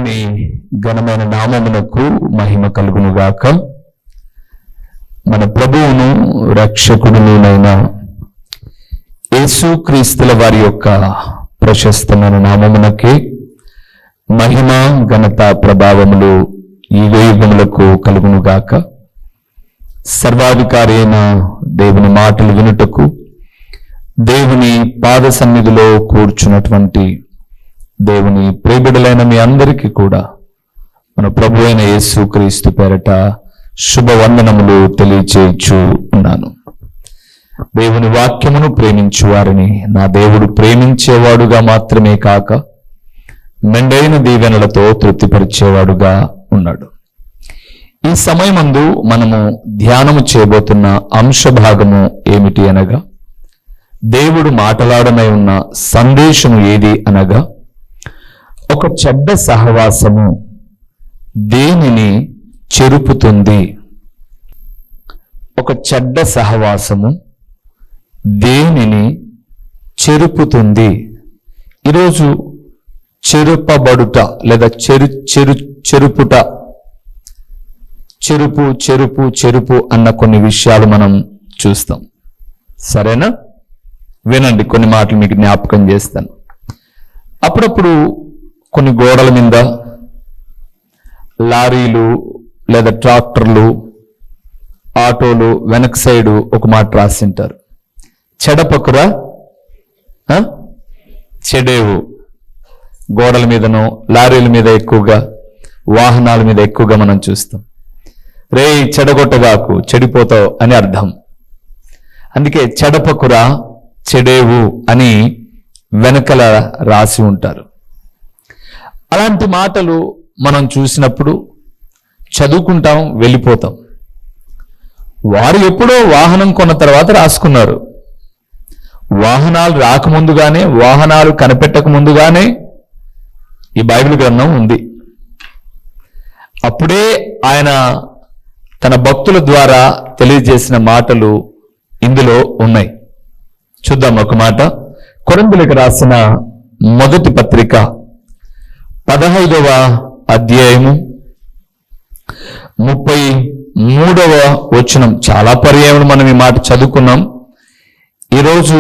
దేవుని ఘనమైన నామమునకు మహిమ కలుగునుగాక. మన ప్రభువును రక్షకుడునైన యేసుక్రీస్తుల వారి యొక్క ప్రశస్తమైన నామమునకే మహిమ ఘనత ప్రభావములు యుగయుగములకు కలుగునుగాక. సర్వాధికారి అయిన దేవుని మాటలు వినుటకు దేవుని పాద సన్నిధిలో కూర్చున్నటువంటి దేవుని ప్రియబిడ్డలైన మీ అందరికీ కూడా మన ప్రభు అయిన యేసుక్రీస్తు పేరట శుభవందనములు తెలియచేయచ్చు ఉన్నాను. దేవుని వాక్యమును ప్రేమించు వారిని నా దేవుడు ప్రేమించేవాడుగా మాత్రమే కాక మెండైన దీవెనలతో తృప్తిపరిచేవాడుగా ఉన్నాడు. ఈ సమయమందు మనము ధ్యానము చేయబోతున్న అంశభాగము ఏమిటి అనగా, దేవుడు మాట్లాడమై ఉన్న సందేశము ఏది అనగా, ఒక చెడ్డ సహవాసము దేనిని చెరుపుతుంది? ఒక చెడ్డ సహవాసము దేనిని చెరుపుతుంది? ఈరోజు చెరుపబడుట లేదా చెరుపుట, చెరుపు అన్న కొన్ని విషయాలు మనం చూస్తాం. సరేనా? వినండి, కొన్ని మాటలు మీకు జ్ఞాపకం చేస్తాను. అప్పుడప్పుడు కొన్ని గోడల మీద లారీలు లేదా ట్రాక్టర్లు, ఆటోలు వెనక సైడు ఒక మాట రాసింటారు, చెడపకురా చెడేవు. గోడల మీదనో లారీల మీద ఎక్కువగా, వాహనాల మీద ఎక్కువగా మనం చూస్తాం. రే చెడగొట్టగాకు, చెడిపోతావు అని అర్థం. అందుకే చెడపకురా చెడేవు అని వెనకల రాసి ఉంటారు. అలాంటి మాటలు మనం చూసినప్పుడు చదువుకుంటాం, వెళ్ళిపోతాం. వారు ఎప్పుడో వాహనం కొన్న తర్వాత రాసుకున్నారు. వాహనాలు రాకముందుగానే, వాహనాలు కనిపెట్టక ముందుగానే ఈ బైబిల్ గ్రంథం ఉంది. అప్పుడే ఆయన తన భక్తుల ద్వారా తెలియజేసిన మాటలు ఇందులో ఉన్నాయి. చూద్దాం ఒక మాట. కొరింథీయులకు రాసిన మొదటి పత్రిక 15వ అధ్యాయము 33వ వచనం. చాలా పర్యాయములు మనం ఈ మాట చదువుకున్నాం. ఈరోజు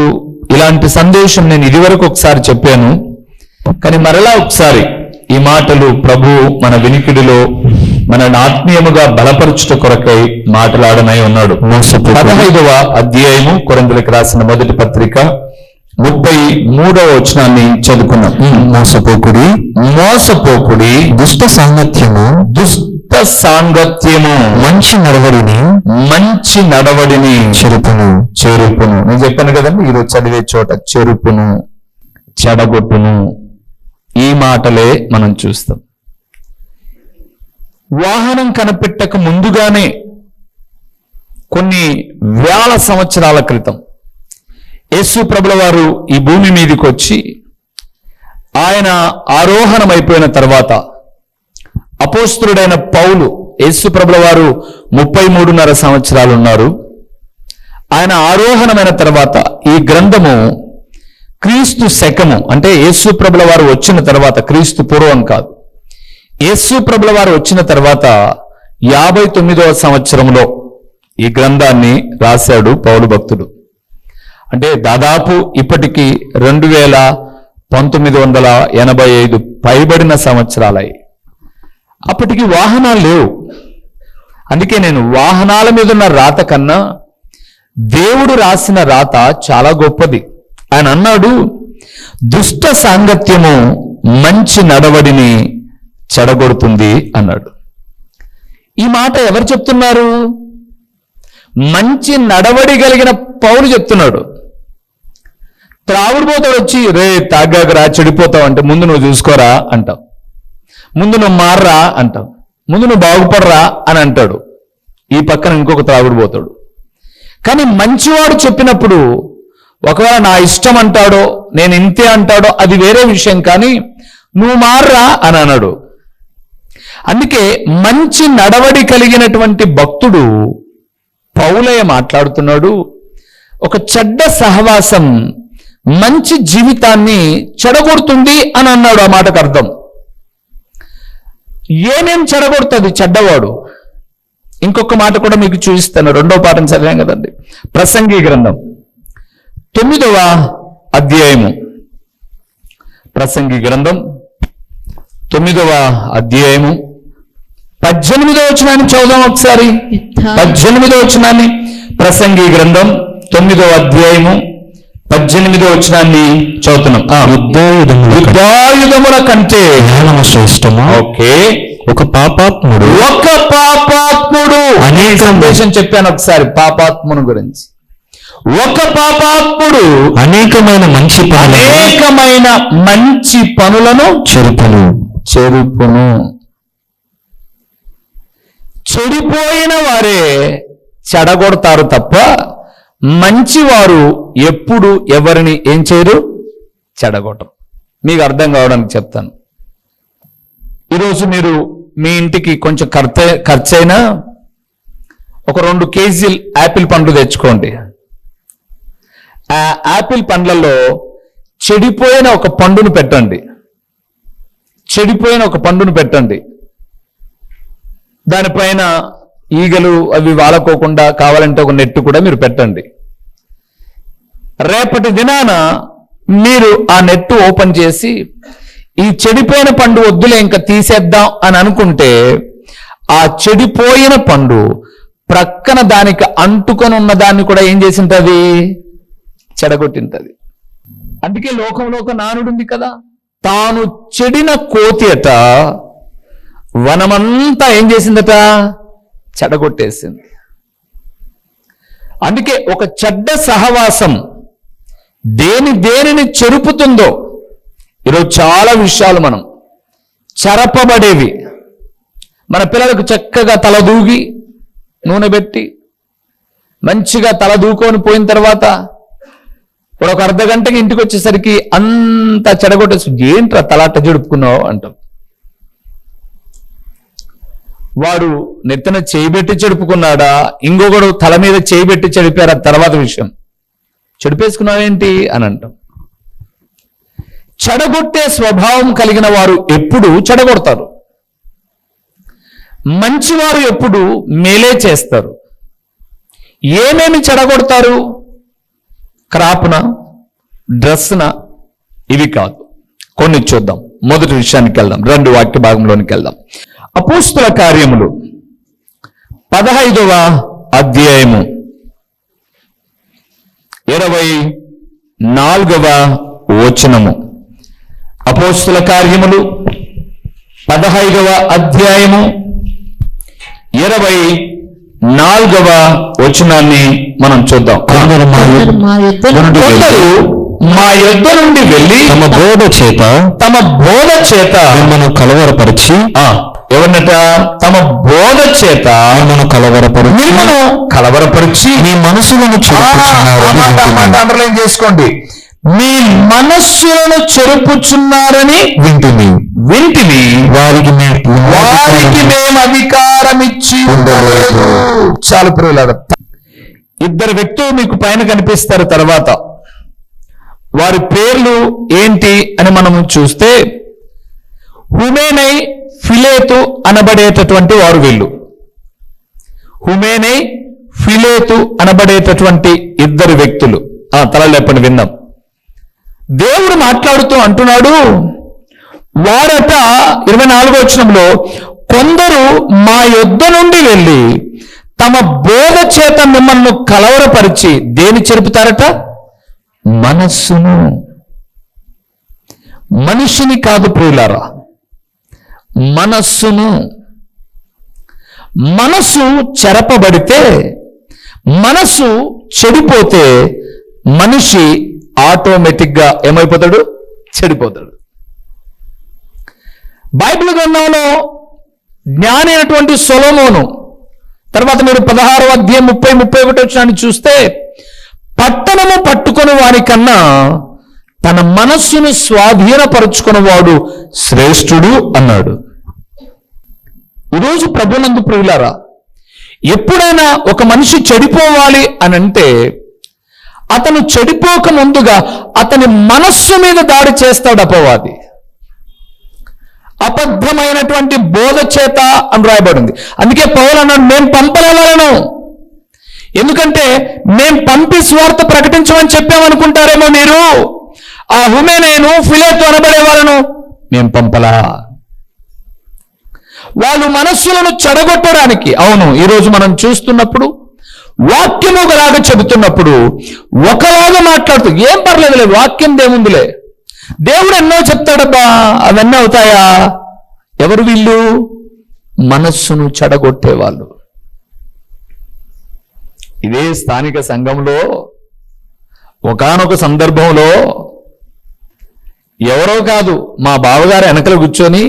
ఇలాంటి సందేశం నేను ఇదివరకు ఒకసారి చెప్పాను, కానీ మరలా ఒకసారి ఈ మాటలు ప్రభు మన వినికిడిలో మనల్ని ఆత్మీయముగా బలపరచుట కొరకై మాట్లాడనై ఉన్నాడు. 15వ అధ్యాయము కొరింథీయులకు రాసిన మొదటి పత్రిక 33వ వచనాన్ని చదువుకున్నాం. మోసపోకుడి దుష్ట సాంగత్యము మంచి నడవడిని చెరుపును. నేను చెప్పాను కదండి, ఈరోజు చదివే చోట చెరుపును, చెడగొట్టును, ఈ మాటలే మనం చూస్తాం. వాహనం కనిపెట్టక ముందుగానే కొన్ని వేల సంవత్సరాల క్రితం యేసు ప్రభుల వారు ఈ భూమి మీదకి వచ్చి ఆయన ఆరోహణం అయిపోయిన తర్వాత అపోస్తలుడైన పౌలు, యేసు ప్రభుల వారు 33.5 సంవత్సరాలు ఉన్నారు. ఆయన ఆరోహణమైన తర్వాత ఈ గ్రంథము క్రీస్తు శకము, అంటే యేసు ప్రభుల వారు వచ్చిన తర్వాత, క్రీస్తు పూర్వం కాదు, యేసు ప్రభుల వారు వచ్చిన తర్వాత 59వ సంవత్సరంలో ఈ గ్రంథాన్ని రాశాడు పౌలు భక్తుడు. అంటే దాదాపు ఇప్పటికి 2985 పైబడిన సంవత్సరాలయ్యి. అప్పటికి వాహనాలు లేవు. అందుకే నేను వాహనాల మీద ఉన్న రాత కన్నా దేవుడు రాసిన రాత చాలా గొప్పది. ఆయన అన్నాడు, దుష్ట సాంగత్యము మంచి నడవడిని చెడగొడుతుంది అన్నాడు. ఈ మాట ఎవరు చెప్తున్నారు? మంచి నడవడి కలిగిన పౌలు చెప్తున్నాడు. త్రాగుడుపోతాడు వచ్చి, రే తాగాకరా చెడిపోతావు అంటే, ముందు నువ్వు చూసుకోరా అంటావు, ముందు నువ్వు మారరా అంటావు, ముందు నువ్వు బాగుపడరా అని అంటాడు. ఈ పక్కన ఇంకొక త్రాగుడుపోతాడు. కానీ మంచివాడు చెప్పినప్పుడు ఒకవేళ నా ఇష్టం అంటాడో, నేను ఇంతే అంటాడో, అది వేరే విషయం, కానీ నువ్వు మారరా అని అన్నాడు. అందుకే మంచి నడవడి కలిగినటువంటి భక్తుడు పౌలయ్య మాట్లాడుతున్నాడు. ఒక చెడ్డ సహవాసం మంచి జీవితాన్ని చెడగొడుతుంది అని అన్నాడు. ఆ మాటకు అర్థం ఏమేం చెడగొడుతుంది చెడ్డవాడు? ఇంకొక మాట కూడా మీకు చూపిస్తాను. 2వ పాఠం చదివాం కదండి. ప్రసంగి గ్రంథం 9వ అధ్యాయము. ప్రసంగి గ్రంథం 9వ అధ్యాయము 18వ వచనాన్ని చదువుదాం ఒకసారి. 18వ వచనాన్ని, ప్రసంగి గ్రంథం 9వ అధ్యాయము 18వ వచనాన్ని చదువుతున్నాం. యుద్ధాయుధముల కంటే జ్ఞానము శ్రేష్టము. ఓకే. ఒక పాపాత్ముడు అనేక సందేశం చెప్పాను ఒకసారి పాపాత్ముని గురించి. ఒక పాపాత్ముడు అనేకమైన మంచి పనులను చెరుపును. చెడిపోయిన వారే చెడగొడతారు తప్ప మంచివారు ఎప్పుడు ఎవరిని ఏం చేయరు? చెడగొట్టరు. మీకు అర్థం కావడానికి చెప్తాను. ఈరోజు మీరు మీ ఇంటికి కొంచెం ఖర్చైనా ఒక 2 కేజీలు యాపిల్ పండ్లు తెచ్చుకోండి. ఆ యాపిల్ పండ్లలో చెడిపోయిన ఒక పండును పెట్టండి. దానిపైన ఈగలు అవి వాలకోకుండా కావాలంటే ఒక నెట్టు కూడా మీరు పెట్టండి. రేపటి దినాన మీరు ఆ నెట్టు ఓపెన్ చేసి ఈ చెడిపోయిన పండు వద్దులే ఇంకా తీసేద్దాం అని అనుకుంటే ఆ చెడిపోయిన పండు ప్రక్కన దానికి అంటుకొని ఉన్న దాన్ని కూడా ఏం చేసింటది? చెడగొట్టింటది. అందుకే లోకంలో ఒక నానుడుంది కదా, తాను చెడిన కోతి అట వనమంతా ఏం చేసిందట? చెడగొట్టేసింది. అందుకే ఒక చెడ్డ సహవాసం దేనిని చెరుపుతుందో, ఈరోజు చాలా విషయాలు మనం చెరపబడేవి. మన పిల్లలకు చక్కగా తల దూగి నూనె పెట్టి మంచిగా తల దూకొని పోయిన తర్వాత ఒక అర్ధగంటకి ఇంటికి వచ్చేసరికి అంత చెడగొట్టేసి, ఏంట్రా తలాట జడుపుకున్నావు అంటాం. వాడు నెత్తన చేయిబెట్టి చెడుపుకున్నాడా, ఇంకొకడు తల మీద చేయిబెట్టి చెడిపారా తర్వాత విషయం. చెడిపేసుకున్నావేంటి అని అంటాం. చెడగొట్టే స్వభావం కలిగిన వారు ఎప్పుడు చెడగొడతారు. మంచివారు ఎప్పుడు మేలే చేస్తారు. ఏమేమి చెడగొడతారు? క్రాప్న, డ్రెస్న, ఇవి కాదు. కొన్ని చూద్దాం. మొదటి విషయానికి వెళ్దాం. 2 వాక్య భాగంలోనికి వెళ్దాం. అపోస్తుల కార్యములు 15వ అధ్యాయము 24వ వచనము. అపోస్తుల కార్యములు 15వ అధ్యాయము 24వ వచనాన్ని మనం చూద్దాం. కొందరు మా యొద్ద నుండి వెళ్ళి తమ బోధ చేత మిమ్మల్ని కలవరపరిచి, ఎవరినట? తమ బోధ చేత కలవరపరిచి మీ మనసులను అండర్లైన్ చేసుకోండి. మీ మనస్సులను చెరుపుచున్నారని వింటిని. వారికి మేము అధికారం ఇచ్చి ఉండలేదు. చాలు ప్రియులారా. 2 వ్యక్తులు మీకు పైన కనిపిస్తారు. తర్వాత వారి పేర్లు ఏంటి అని మనం చూస్తే, హుమేనై, ఫిలేతు అనబడేటటువంటి వారు వీళ్ళు. హుమేనై, ఫిలేతు అనబడేటటువంటి 2 వ్యక్తులు. తలలు ఎప్పటి విన్నాం. దేవుడు మాట్లాడుతూ అంటున్నాడు, వారట 24వ వచనంలో, కొందరు మా యొద్ద నుండి వెళ్ళి తమ బోధ చేత మిమ్మల్ని కలవరపరిచి దేని చెరుపుతారట? మనస్సును. మనిషిని కాదు ప్రియులారా, మనస్సును. మనస్సు చెరపబడితే, మనస్సు చెడిపోతే మనిషి ఆటోమేటిక్గా ఏమైపోతాడు? చెడిపోతాడు. బైబిల్ గ్రంథంలో జ్ఞాని అయినటువంటి సొలొమోను తర్వాత మీరు 16వ అధ్యాయం 30-31 వచనాన్ని చూస్తే, పట్టణము పట్టుకొని వానికన్నా తన మనస్సును స్వాధీనపరుచుకున్న వాడు శ్రేష్ఠుడు అన్నాడు. ఈరోజు ప్రభునందు ప్రియులారా, ఎప్పుడైనా ఒక మనిషి చెడిపోవాలి అని అంటే అతను చెడిపోక ముందుగా అతని మనస్సు మీద దాడి చేస్తాడు అపవాది. అబద్ధమైనటువంటి బోధ చేత అని రాయబడింది. అందుకే పౌలు అన్నాడు, మేము పంపలేవాలను. ఎందుకంటే మేము పంపి స్వార్థ ప్రకటించమని చెప్పామనుకుంటారేమో మీరు. ఆ హుమెనైను ఫిలేతు అనబడే వాళ్ళను మేము పంపలా. వాళ్ళు మనస్సులను చెడగొట్టడానికి. అవును, ఈరోజు మనం చూస్తున్నప్పుడు వాక్యం ఒకలాగా చెబుతున్నప్పుడు ఒకలాగా మాట్లాడుతూ ఏం పర్లేదులే, వాక్యం దేవుందిలే, దేవుడు ఎన్నో చెప్తాడబ్బా, అవన్నీ అవుతాయా? ఎవరు వీళ్ళు? మనస్సును చెడగొట్టేవాళ్ళు. ఇదే స్థానిక సంఘంలో ఒకానొక సందర్భంలో ఎవరో కాదు, మా బావగారు వెనకలు కూర్చొని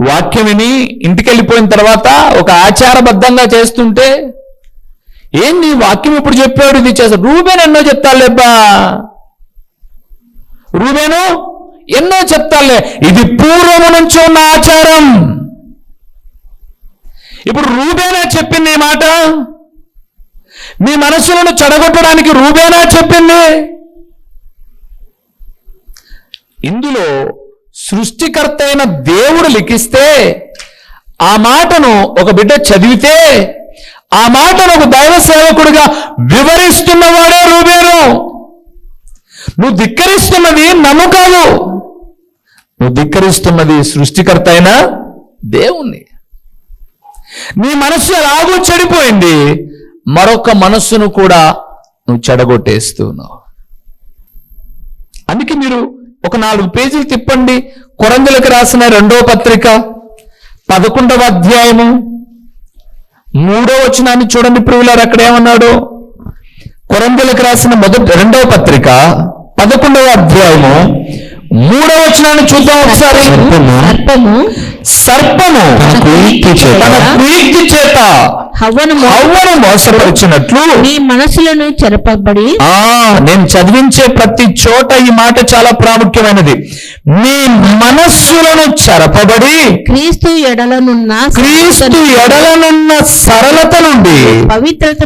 వాక్యం విని ఇంటికి వెళ్ళిపోయిన తర్వాత ఒక ఆచారబద్ధంగా చేస్తుంటే, ఏంది వాక్యం ఇప్పుడు చెప్పాడు, ఇది చేస్తాడు. రూబేను ఎన్నో చెప్తాలేబ్బా, రూబేను ఎన్నో చెప్తాలే, ఇది పూర్వము నుంచి ఉన్న ఆచారం. ఇప్పుడు రూబేనా చెప్పింది ఈ మాట? మీ మనసులను చెడగొట్టడానికి రూబేనా చెప్పింది? ఇందులో సృష్టికర్త అయిన దేవుడు లిఖిస్తే ఆ మాటను ఒక బిడ్డ చదివితే ఆ మాటను ఒక దైవ సేవకుడిగా వివరిస్తున్నవాడే రూబేను. నువ్వు ధిక్కరిస్తున్నది నన్ను కాదు, నువ్వు ధిక్కరిస్తున్నది సృష్టికర్త అయిన దేవుణ్ణి. నీ మనస్సు ఎలాగో చెడిపోయింది, మరొక మనస్సును కూడా నువ్వు చెడగొట్టేస్తున్నావు. అందుకే మీరు ఒక 4 పేజీలు తిప్పండి, కొరింథీయులకు రాసిన 2వ పత్రిక 11వ అధ్యాయము 3వ వచనాన్ని చూడండి ప్రియులారా. అక్కడ ఏమన్నాడు? కొరింథీయులకు రాసిన 2వ పత్రిక 11వ అధ్యాయము 3వ వచనాన్ని చూద్దాం ఒకసారి. సర్పము తన కుయుక్తి చేత హవ్వను మోసపరిచినట్లు నీ మనసులను చెరపబడి. నేను చదివించే ప్రతి చోట ఈ మాట చాలా ప్రాముఖ్యమైనది. నీ మనస్సులను చెరపబడి క్రీస్తు ఎడలనున్న సరళత నుండి పవిత్రత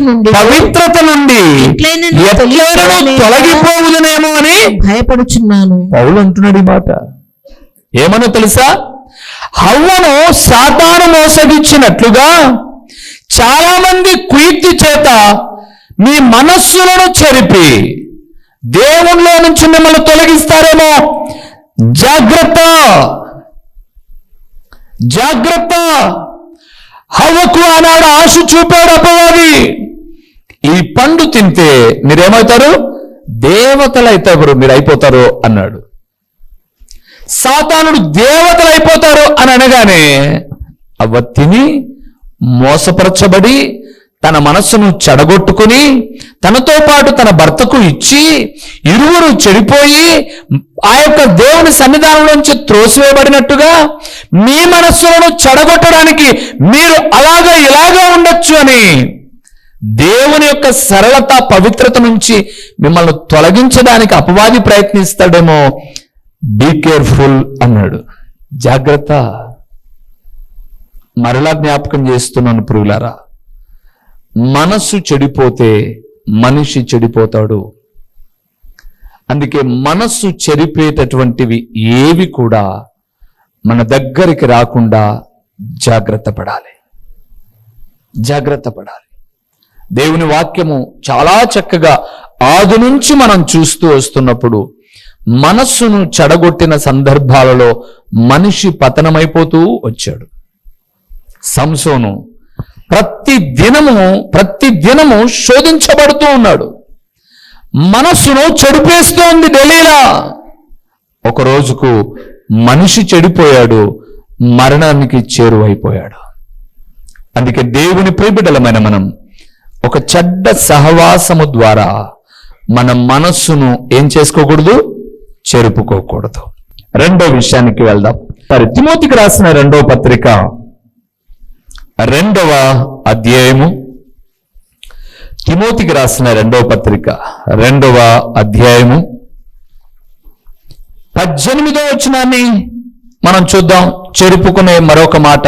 నుండి ఎట్లైనను తొలగిపోవుదునేమో అని భయపడుచున్నాను. పౌలు అంటున్నాడు ఈ మాట. ఏమనో తెలుసా? హవ్వను సాతాను మోసగిచ్చినట్లుగా చాలా మంది కుయుక్తి చేత మీ మనస్సులను చెరిపి దేవునిలో నుంచి మిమ్మల్ని తొలగిస్తారేమో. జాగ్రత్త, జాగ్రత్త. హవ్వకు ఆనాడు ఆశ చూపాడు అపవాది, ఈ పండు తింటే మీరేమవుతారు? దేవతలు అవుతారు, మీరు అయిపోతారు అన్నాడు. సాతానుడు దేవతలు అయిపోతారు అని అనగానే అవ్వ తిని మోసపరచబడి తన మనస్సును చెడగొట్టుకుని తనతో పాటు తన భర్తకు ఇచ్చి ఇరువురు చెడిపోయి ఆ యొక్క దేవుని సన్నిధానంలోంచి త్రోసివేయబడినట్టుగా మీ మనస్సులను చెడగొట్టడానికి మీరు అలాగా ఇలాగా ఉండొచ్చు అని దేవుని యొక్క సరళత పవిత్రత నుంచి మిమ్మల్ని తొలగించడానికి అపవాది ప్రయత్నిస్తాడేమో. బీ కేర్ఫుల్ అన్నాడు. జాగ్రత్త. మరలా జ్ఞాపకం చేస్తున్నాను ప్రియులారా, మనస్సు చెడిపోతే మనిషి చెడిపోతాడు. అందుకే మనస్సు చెరిపేటటువంటివి ఏవి కూడా మన దగ్గరికి రాకుండా జాగ్రత్త పడాలి, జాగ్రత్త పడాలి. దేవుని వాక్యము చాలా చక్కగా ఆది నుంచి మనం చూస్తూ వస్తున్నప్పుడు మనస్సును చెడగొట్టిన సందర్భాలలో మనిషి పతనమైపోతూ వచ్చాడు. సంసోను ప్రతి దినము శోధించబడుతూ ఉన్నాడు. మనస్సును చెడిపేస్తోంది డెలీలా. ఒక రోజుకు మనిషి చెడిపోయాడు, మరణానికి చేరువైపోయాడు. అందుకే దేవుని ప్రియబిడ్డలమైన మనం ఒక చెడ్డ సహవాసము ద్వారా మన మనస్సును ఏం చేసుకోకూడదు? చెరుపుకోకూడదు. 2వ విషయానికి వెళ్దాం. తిమోతికి రాసిన 2వ పత్రిక 2వ అధ్యాయము. తిమోతికి రాసిన 2వ పత్రిక 2వ అధ్యాయము 18వ వచనాన్ని మనం చూద్దాం. చెరుపుకునే మరొక మాట.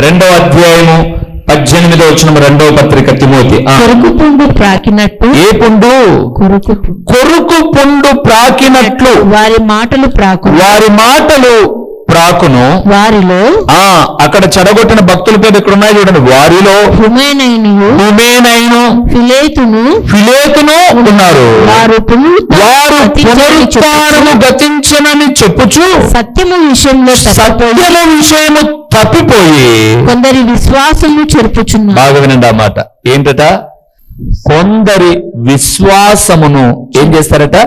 2వ అధ్యాయము 18వ వచనం 2వ పత్రిక తిమోతి. కొరుకు పుండు ప్రాకినట్టు. ఏ పుండు? కొరుకు పుండు ప్రాకినట్లు వారి మాటలు ప్రాకును వారిలో అక్కడ చెడగొట్టిన భక్తుల పేరు ఇక్కడ ఉన్నాయి చూడండి. వారిలో హుమేనైనియు హుమేనైను ఫిలేతును ఉన్నారు. వారు పునరుత్థానము గతించనని చెప్పుచు సత్యము విషయంలో తప్పిపోయి కొందరి విశ్వాసము చెరుపుచున్నారు. బాగా వినండి ఆ మాట. ఏంటట? కొందరి విశ్వాసమును ఏం చేస్తారట?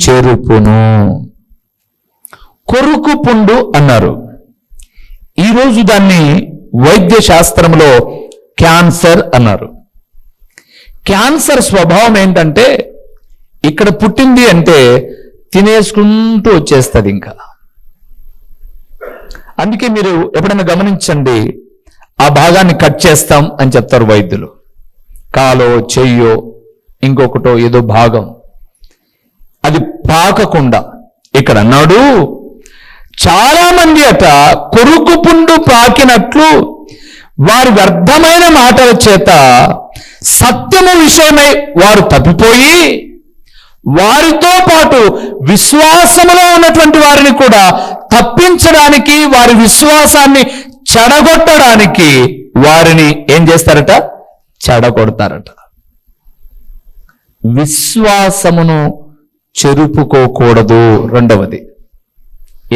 చెరుపును. కొరుకు పుండు అన్నారు. ఈరోజు దాన్ని వైద్య శాస్త్రంలో క్యాన్సర్ అన్నారు. క్యాన్సర్ స్వభావం ఏంటంటే ఇక్కడ పుట్టింది అంటే తినేసుకుంటూ వచ్చేస్తుంది ఇంకా. అందుకే మీరు ఎప్పుడైనా గమనించండి, ఆ భాగాన్ని కట్ చేస్తాం అని చెప్తారు వైద్యులు. కాలో చెయ్యో ఇంకొకటో ఏదో భాగం అది పాకకుండా. ఇక్కడ అన్నాడు, చాలా మంది అట కొరుకు పుండు పాకినట్లు వారి వ్యర్థమైన మాటల చేత సత్యము విషయమై వారు తప్పిపోయి వారితో పాటు విశ్వాసములో ఉన్నటువంటి వారిని కూడా తప్పించడానికి, వారి విశ్వాసాన్ని చెడగొట్టడానికి వారిని ఏం చేస్తారట? చెడగొడతారట. విశ్వాసమును చెరుపుకోకూడదు. రెండవది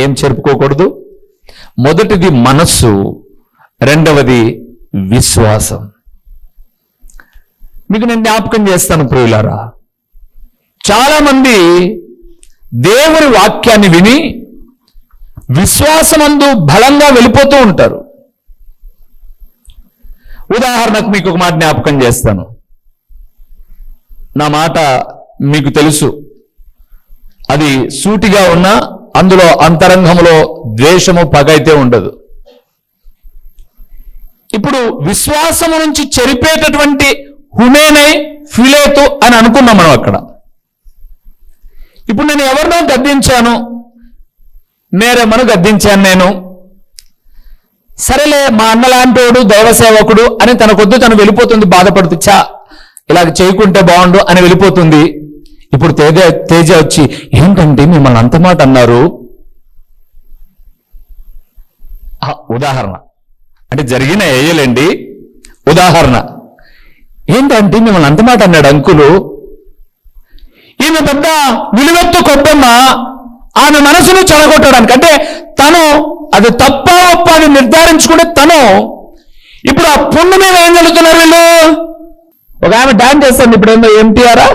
ఏం చెరుపుకోకూడదు? మొదటిది మనస్సు, రెండవది విశ్వాసం. మీకు నేను జ్ఞాపకం చేస్తాను ప్రియులారా, చాలా మంది దేవుని వాక్యాన్ని విని విశ్వాసమందు బలంగా వెళ్ళిపోతూ ఉంటారు. ఉదాహరణకు మీకు ఒక మాట జ్ఞాపకం చేస్తాను. నా మాట మీకు తెలుసు, అది సూటిగా ఉన్నా అందులో అంతరంగంలో ద్వేషము పగైతే ఉండదు. ఇప్పుడు విశ్వాసము నుంచి చెరిపేటటువంటి హుమేనై ఫిలేతు అని అనుకున్నాం మనం అక్కడ. ఇప్పుడు నేను ఎవరినో గద్దించాను, నేరేమను గద్దించాను నేను. సరేలే మా అన్నలాంటోడు దైవ సేవకుడు అని తన కొద్ది తను వెళ్ళిపోతుంది, బాధపడుతూ చా ఇలాగ చేయకుంటే బాగుండు అని వెళ్ళిపోతుంది. ఇప్పుడు తేజ వచ్చి ఏంటంటే మిమ్మల్ని అంత మాట అన్నారు. ఉదాహరణ అంటే జరిగిన వేయలేండి. ఉదాహరణ ఏంటంటే మిమ్మల్ని అంత మాట అన్నాడు అంకులు. ఈమె పెద్ద విలువెత్తు కొట్టమ్మ, ఆమె మనసును చెడగొట్టడానికి, అంటే తను అది తప్ప ఒప్ప అని నిర్ధారించుకుంటే తను ఇప్పుడు ఆ పుండు మీద ఏం జరుగుతున్నారు వీళ్ళు. ఒక ఆమె డాన్స్ చేస్తాను ఇప్పుడు, ఏందో ఎంటీఆరా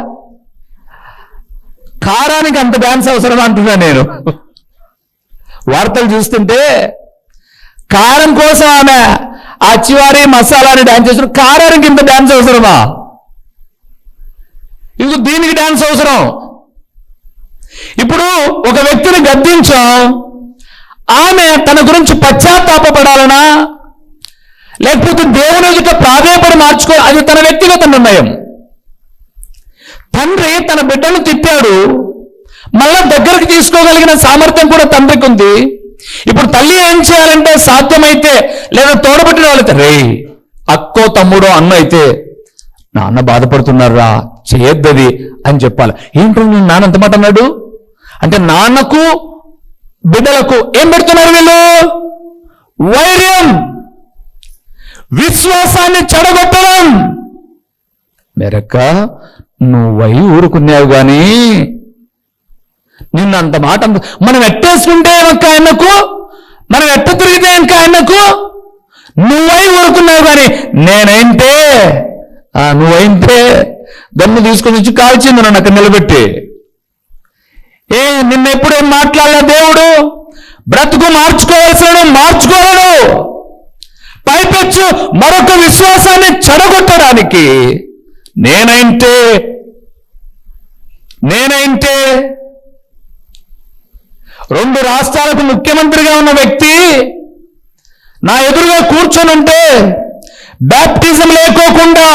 కారానికి అంత డాన్స్ అవసరం అంటున్నా నేను. వార్తలు చూస్తుంటే కారం కోసం ఆమె ఆ చివారి మసాలాని డాన్స్ చేస్తున్న, కారానికి ఇంత డాన్స్ అవసరమా? ఇంకో దీనికి డాన్స్ అవసరం. ఇప్పుడు ఒక వ్యక్తిని గద్దించాం, ఆమె తన గురించి పశ్చాత్తాపడాలనా లేకపోతే దేవుని ఎదుట ప్రాధేయపడి మార్చుకో, అది తన వ్యక్తిగత నిర్ణయం. తండ్రి తన బిడ్డను తిప్పాడు, మళ్ళా దగ్గరికి తీసుకోగలిగిన సామర్థ్యం కూడా తండ్రికి ఉంది. ఇప్పుడు తల్లి ఏం చేయాలంటే సాధ్యమైతే, లేదా తోడబుట్టిన వాళ్ళైతే, రే అక్కో తమ్ముడో అన్న అయితే నాన్న బాధపడుతున్నారా చేయొద్దది అని చెప్పాలి. ఏంటో నేను నాన్న అంత మాట అన్నాడు అంటే నాన్నకు బిడ్డలకు ఏం పెడుతున్నారు వీళ్ళు? వైర్యం, విశ్వాసాన్ని చెడగొట్టడం. మెరక్క నువ్వై ఊరుకున్నావు గాని నిన్ను అంత మాట మనం ఎట్టేసుకుంటే ఇంకా ఆయనకు, మనం ఎట్ట తిరిగితే ఇంకా ఆయనకు, నువ్వై ఊరుకున్నావు కానీ నేనైంటే నువ్వైంటే గమ్ము తీసుకొని వచ్చి కాల్చింది నన్ను అక్కడ నిలబెట్టి. నిన్న ఎప్పుడేం మాట్లాడలే దేవుడు. బ్రతుకు మార్చుకోవాల్సిన మార్చుకోవాడు, పైపెచ్చు మరొక విశ్వాసాన్ని చెడగొట్టడానికి నేనైంటే రెండు రాష్ట్రాలకు ముఖ్యమంత్రిగా ఉన్న వ్యక్తి నా ఎదురుగా కూర్చొని ఉంటే బాప్టిజం లేకోకుండా,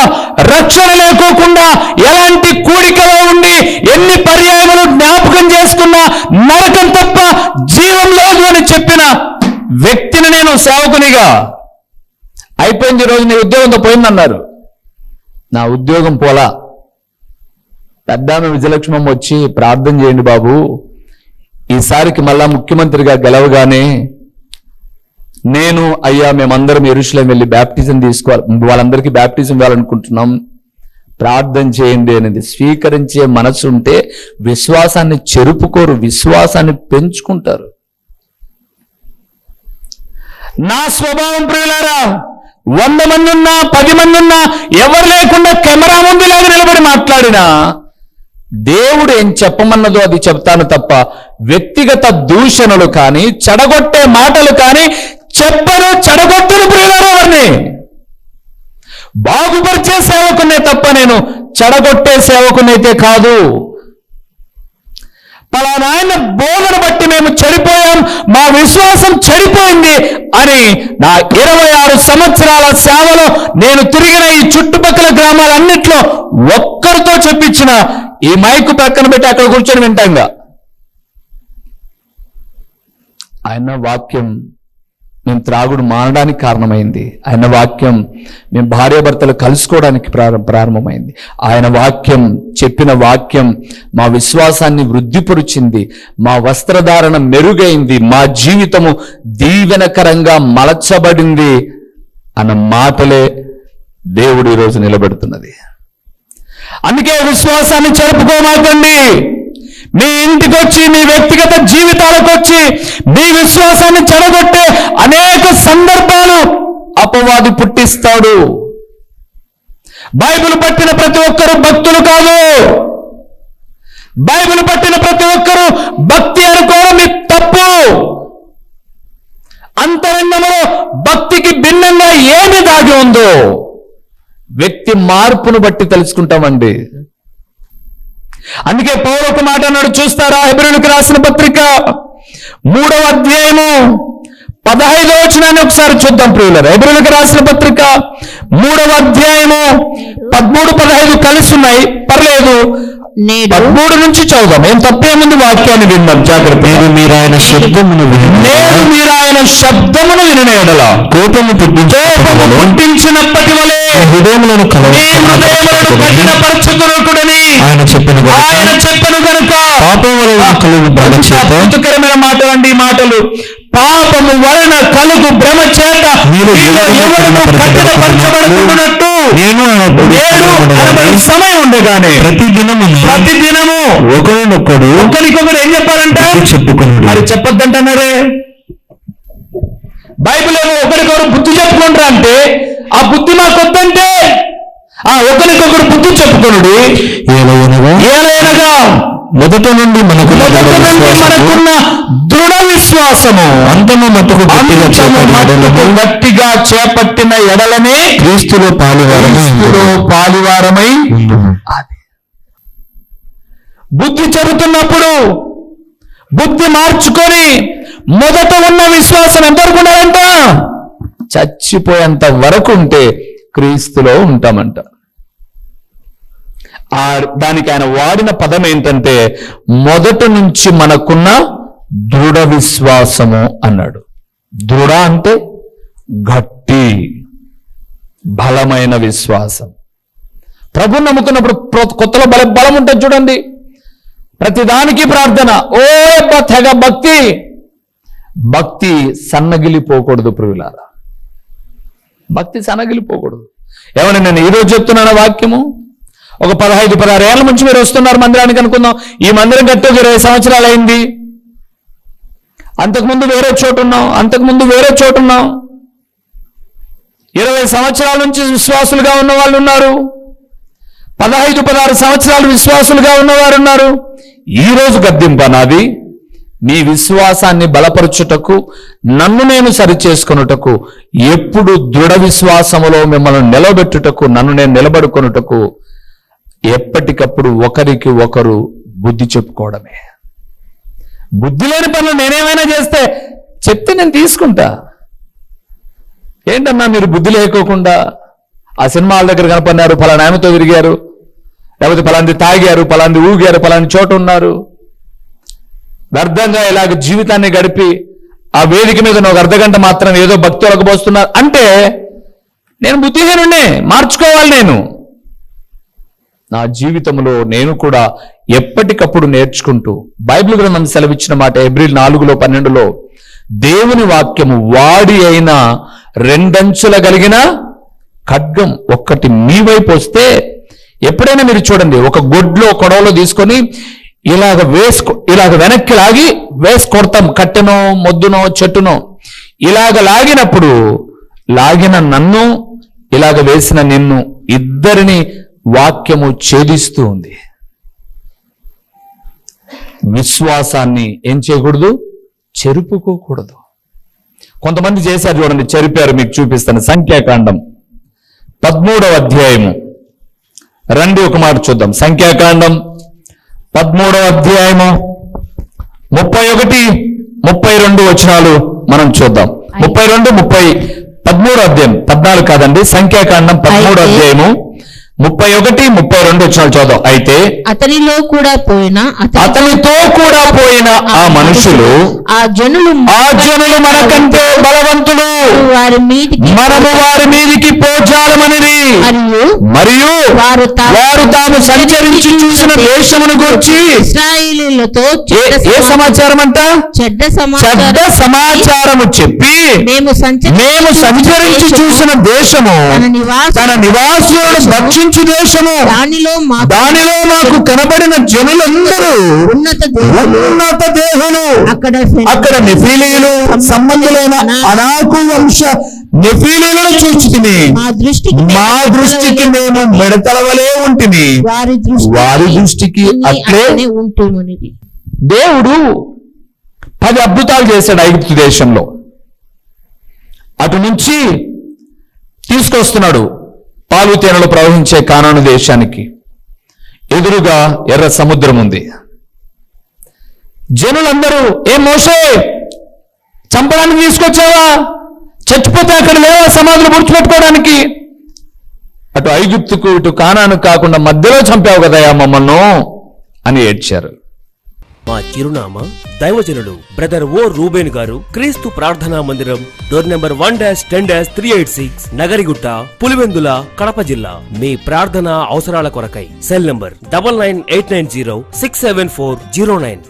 రక్షణ లేకోకుండా, ఎలాంటి కూడికలో ఉండి ఎన్ని పర్యాయములు జ్ఞాపకం చేసుకున్నా నరకం తప్ప జీవం లేదు అని చెప్పిన వ్యక్తిని నేను సేవకునిగా అయిపోయింది. ఈరోజు నీ ఉద్యోగంతో పోయిందన్నారు. నా ఉద్యోగం పోలా. పెద్దామె విజయలక్ష్మమ్మ వచ్చి ప్రార్థన చేయండి బాబు, ఈసారికి మళ్ళా ముఖ్యమంత్రిగా గెలవగానే నేను అయ్యా మేమందరం యెరూషలేం వెళ్ళి బ్యాప్టిజం తీసుకోవాలి, వాళ్ళందరికీ బ్యాప్టిజం ఇవ్వాలనుకుంటున్నాం, ప్రార్థన చేయండి అనేది స్వీకరించే మనసు ఉంటే విశ్వాసాన్ని చెరుపుకోరు, విశ్వాసాన్ని పెంచుకుంటారు. నా స్వభావం ప్రియులారా, 100 మంది ఉన్నా 10 మంది ఉన్నా ఎవరు లేకుండా కెమెరా ముందు లాగా నిలబడి మాట్లాడినా దేవుడు ఏం చెప్పమన్నదో అది చెప్తాను తప్ప వ్యక్తిగత దూషణలు కానీ చెడగొట్టే మాటలు కానీ చెప్పను, చెడగొట్టను ప్రియులారా. ఎవరిని బాగుపరిచే సేవకునే తప్ప నేను చెడగొట్టే సేవకునైతే కాదు. పలానా ఆయన బోధన బట్టి మేము చెడిపోయాం, మా విశ్వాసం చెడిపోయింది అని నా 26 సంవత్సరాల సేవలో నేను తిరిగిన ఈ చుట్టుపక్కల గ్రామాలన్నిట్లో ఒక్కరితో చెప్పించిన ఈ మైకు పక్కన పెట్టి అక్కడ కూర్చొని వింటాంగా. ఆయన వాక్యం మేము త్రాగుడు మానడానికి కారణమైంది, ఆయన వాక్యం మేము భార్యాభర్తలు కలుసుకోవడానికి ప్రారంభమైంది, ఆయన వాక్యం చెప్పిన వాక్యం మా విశ్వాసాన్ని వృద్ధిపరిచింది, మా వస్త్రధారణ మెరుగైంది, మా జీవితము దీవెనకరంగా మలచబడింది అన్న మాటలే దేవుడు ఈరోజు నిలబెడుతున్నది. అందుకే విశ్వాసాన్ని చెరుపుకోమాకండి. మీ ఇంటికి వచ్చి, మీ వ్యక్తిగత జీవితాలకు వచ్చి మీ విశ్వాసాన్ని చెడగొట్టే అనేక సందర్భాలు అపవాది పుట్టిస్తాడు. బైబిల్ పట్టిన ప్రతి ఒక్కరూ భక్తులు కాదు. బైబిల్ పట్టిన ప్రతి ఒక్కరూ భక్తి అనుకోవడం మీ తప్పు. అంతరంగంలో భక్తికి భిన్నంగా ఏమి దాగి ఉందో వ్యక్తి మార్పును బట్టి తెలుసుకుంటామండి. అందుకే పౌలు ఒక మాట అన్నాడు, చూస్తారా? హెబ్రీయులకు రాసిన పత్రిక 3వ అధ్యాయము 15వ వచనాన్ని ఒకసారి చూద్దాం ప్రియులారా. హెబ్రీయులకు రాసిన పత్రిక 3వ అధ్యాయము 13, 15 కలిసి ఉన్నాయి, పర్లేదు. 13 నుంచి చదువుదాం, ఏం తప్పేముంది, వాక్యాన్ని విన్నాం జాగ్రత్త. మీరు ఆయన శబ్దమును మీరు ఆయన శబ్దమును వినిన యెడల కోపము పుట్టించినప్పటి వలె హృదయములను కఠినపరచుకొనకుడని ఆయన చెప్పెను గనుక పాపం వలన కలుగు బాధ చేత అద్భుతకరమైన మాటలు అండి. ఈ మాటలు పాపము వలన కలుగు భ్రమ చేత మీరు ఎవరు కఠినపరచబడుతున్నట్టు నేను సమయం ఉండగానే ప్రతిదినము ఒకరికొకరు ఏం చెప్పాలంటే చెప్పుకున్నాడు. మరి చెప్పొద్దంటున్నారే. బైబిల్ ఏమో ఒకరికొకరు బుద్ధి చెప్పుకుంటారా అంటే, ఆ బుద్ధి మాకొద్దంటే ఒకరికొకరు బుద్ధి చెప్పుకునుడు. ఏలయనగా మొదట నుండి మనకున్న దృఢ విశ్వాసము అంతము మట్టుకు గట్టిగా చేపట్టిన ఎడలనే క్రీస్తులో పాలివారమై బుద్ధి చెబుతున్నప్పుడు బుద్ధి మార్చుకొని మొదట ఉన్న విశ్వాసం ఎంతవరకు ఉండాలంట? చచ్చిపోయేంత వరకు ఉంటే క్రీస్తులో ఉంటామంట. దానికి ఆయన వాడిన పదం ఏంటంటే మొదటి నుంచి మనకున్న దృఢ విశ్వాసము అన్నాడు. దృఢ అంటే గట్టి బలమైన విశ్వాసం. ప్రభుని నమ్ముకున్నప్పుడు కొత్తలో బలం ఉంటుంది చూడండి. ప్రతిదానికి ప్రార్థన, ఓ తెగ భక్తి సన్నగిలిపోకూడదు ప్రియులారా. భక్తి సన్నగిలిపోకూడదు. ఏమన్నా నేను ఈరోజు చెప్తున్నాను వాక్యము, ఒక 15-16 ఏళ్ల నుంచి మీరు వస్తున్నారు మందిరానికి అనుకుందాం. ఈ మందిరం కట్టి 20 సంవత్సరాలు అయింది. అంతకుముందు వేరే చోటు ఉన్నాం, 20 సంవత్సరాల నుంచి విశ్వాసులుగా ఉన్న వాళ్ళు ఉన్నారు, 15-16 సంవత్సరాలు విశ్వాసులుగా ఉన్నవారు ఉన్నారు. ఈ రోజు గద్దింప నాది, మీ విశ్వాసాన్ని బలపరచుటకు, నన్ను నేను సరిచేసుకొనుటకు, ఎప్పుడు దృఢ విశ్వాసములో మిమ్మల్ని నిలబెట్టుటకు, నన్ను నేను నిలబడుకొనుటకు ఎప్పటికప్పుడు ఒకరికి ఒకరు బుద్ధి చెప్పుకోవడమే. బుద్ధి లేని పనులు నేనేమైనా చేస్తే చెప్తే నేను తీసుకుంటా. ఏంటన్నా మీరు బుద్ధి లేకోకుండా ఆ సినిమాల దగ్గర కనపడినారు, పలానా ఆమెతో తిరిగారు, లేకపోతే పలాంది తాగారు, పలాంది ఊగారు, పలాంటి చోట ఉన్నారు, వ్యర్థంగా ఇలాగ జీవితాన్ని గడిపి ఆ వేదిక మీద ఒక అర్ధగంట మాత్రం ఏదో భక్తి ఒలకబోస్తున్నారు అంటే నేను బుద్ధిహీనుడే, మార్చుకోవాలి. నేను నా జీవితంలో నేను కూడా ఎప్పటికప్పుడు నేర్చుకుంటూ, బైబిల్ గ్రంథం సెలవిచ్చిన మాట హెబ్రీయులు 4:12 దేవుని వాక్యము వాడి అయిన రెండంచుల కలిగిన ఖడ్గం. ఒక్కటి మీ వైపు వస్తే, ఎప్పుడైనా మీరు చూడండి, ఒక గొడ్లో కొడవలో తీసుకొని ఇలాగ వెనక్కి లాగి కొడతాం, కట్టెనో మొద్దునో చెట్టునో. ఇలాగ లాగినప్పుడు లాగిన నన్ను, ఇలాగ వేసిన నిన్ను, ఇద్దరిని వాక్యము ఛేదిస్తూ ఉంది. విశ్వాసాన్ని ఏం చేయకూడదు? చెరుపుకోకూడదు. కొంతమంది చేశారు చూడండి, చెరిపారు. మీకు చూపిస్తాను. సంఖ్యాకాండం 13వ అధ్యాయము రండి, ఒక మాట చూద్దాం. సంఖ్యాకాండం 13వ అధ్యాయము 31, 32 వచనాలు మనం చూద్దాం. 32, 30, 13వ అధ్యాయం, 14 కాదండి, సంఖ్యాకాండం 13వ అధ్యాయము 31, 32 వచనాలు చూద్దాం. అయితే అతనితో కూడా పోయిన ఆ మనుషులు, ఆ జనులు మనకంటే బలవంతులు, మనము వారి మీదికి పోజాలమనిది, మరియు వారు తాము సంచరించి చూసిన దేశమును గురించి ఇశ్రాయేలీయులతో ఏ సమాచారం అంట? చెడ్డ సమాచారము చెప్పి, మేము సంచరించి చూసిన దేశము, తన నివాసులను భక్షించు దేశము, దానిలో మాకు కనబడిన జనులందరూ ఉన్నత దేహులు, అక్కడ నెఫీలీయులు సంబంధులైన అనాకు వంశ నెఫీలీయులను చూచుకుని మా దృష్టికి మేము మిడతలవలే ఉంటుంది, వారి దృష్టికి అట్లే ఉంటుమనిది. దేవుడు 10 అద్భుతాలు చేశాడు ఐగుప్తు దేశంలో. అటు నుంచి తీసుకొస్తున్నాడు పాలు తేనెలు ప్రవహించే కానాను దేశానికి. ఎదురుగా ఎర్ర సముద్రం ఉంది. జనులందరూ, ఏం మోషే, చంపడానికి తీసుకొచ్చావా? చచ్చిపోతే అక్కడ లేవా సమాధులు పూడ్చిపెట్టుకోవడానికి? అటు ఐగుప్తుకు ఇటు కానాను కాకుండా మధ్యలో చంపావు కదయా మమ్మల్ని అని ఏడ్చారు. మా చిరునామా దైవజనుడు బ్రదర్ ఓ రూబేన్ గారు, క్రీస్తు ప్రార్థనా మందిరం, డోర్ నెంబర్ 1-10-386, నగరిగుట్ట, పులివెందుల, కడప జిల్లా. మీ ప్రార్థన అవసరాల కొరకై సెల్ నంబర్ 9989067409.